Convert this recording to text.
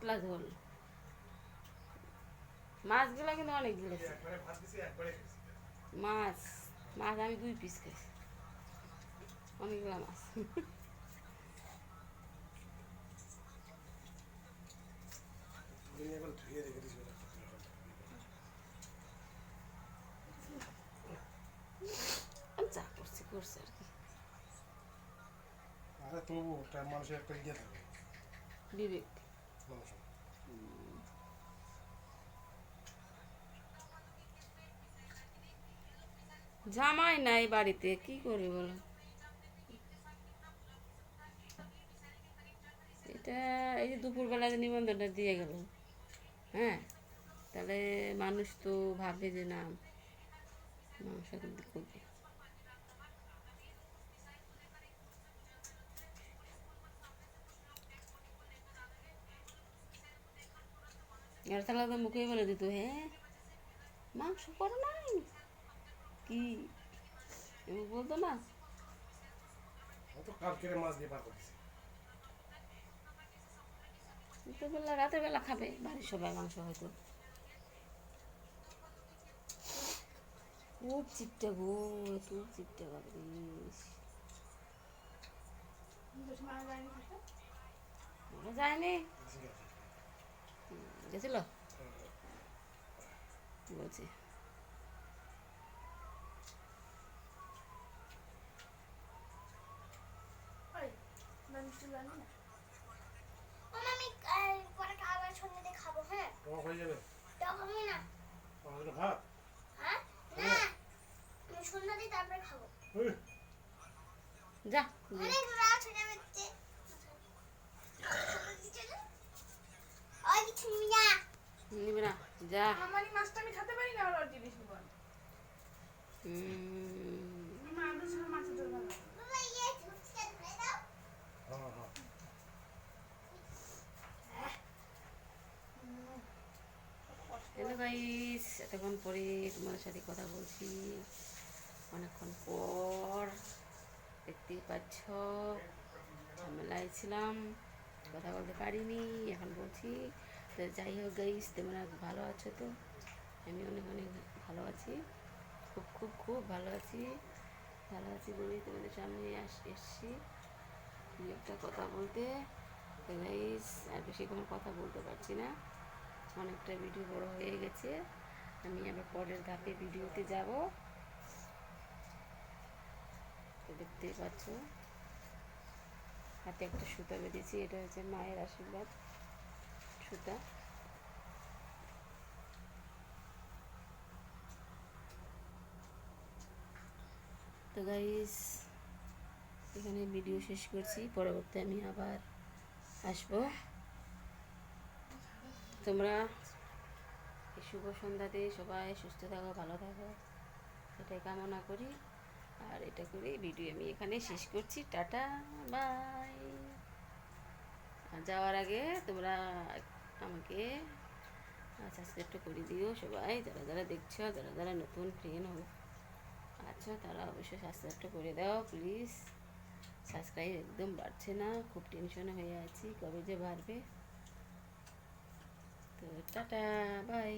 পাতলা ঝোল। মাছগুলো কিন্তু অনেকগুলো ছিল। মাছ মাছ আমি 2 পিস খাইছি, অনেকগুলো মাছ। যা করছি করছে আর কি। আরে তবু মানুষের একটা ইয়ে থাকে, বিবেক। মানুষ। জামাই নাই বাড়িতে, কি করবে বলো? এটা এই যে দুপুরবেলা যে নিমন্ত্রণটা দিয়ে গেল, হ্যাঁ, তাহলে মানুষ তো ভাবে যে না মাংস কিন্তু করবে। আর তাহলে তো মুখেই বলে দিত, হ্যাঁ মাংস করো নাই, কি এমন বলতো না। তো কালকের মাছ দিয়ে পার করতেছি। দুপুরবেলা রাতের বেলা খাবে বাড়ির সবাই মাংস হয়তো। খুব চিপটা গো, খুব চিপটা বাবরি। ওরা যায়নি, গেছিল বলছি। হয়ে যাবে ভাত। যা নিবি না, যা। মাছটা আমি খেতে পারি না, আর জিনিস নিবো। মাছের ঝোল ভালো। হ্যাঁ হ্যাঁ। হ্যালো গাইস, এতক্ষণ পরে তোমাদের সাথে কথা বলছি, অনেকক্ষণ পর। দেখতেই পাচ্ছ ঝামেলায় ছিলাম, কথা বলতে পারিনি, এখন বলছি। তো যাই হোক গাইস, তোমরা ভালো আছো তো? আমি অনেক অনেক ভালো আছি, খুব খুব খুব ভালো আছি। ভালো আছি বলেই তোমাদের সামনে এসছি দু একটা কথা বলতে। তো গাইস, আর বেশিক্ষণ কথা বলতে পারছি না, অনেকটা ভিডিও বড় হয়ে গেছে। আমি আবার পরের ধাপে ভিডিওতে যাব, তো দেখতেই পাচ্ছ হাতে একটা সুতা বেঁধেছি, এটা হচ্ছে মায়ের আশীর্বাদ সুতা। তো গাইস, এখানে ভিডিও শেষ করছি, পরবর্তী আমি আবার আসবো। তোমরা এই শুভ সন্ধ্যাতে সবাই সুস্থ থাকো, ভালো থাকো, এটাই কামনা করি। আর এটা করে ভিডিও আমি এখানে শেষ করছি, টাটা বাই। আর যাওয়ার আগে তোমরা আমাকে সাবস্ক্রাইবটা করে দিও সবাই, যারা যারা দেখছো, যারা যারা নতুন ফ্রেন্ড আছো তারা অবশ্যই সাবস্ক্রাইবটা করে দাও প্লিজ। সাবস্ক্রাইব একদম বাড়ছে না, খুব টেনশনে হয়ে আছি কবে যে বাড়বে। তো টাটা বাই।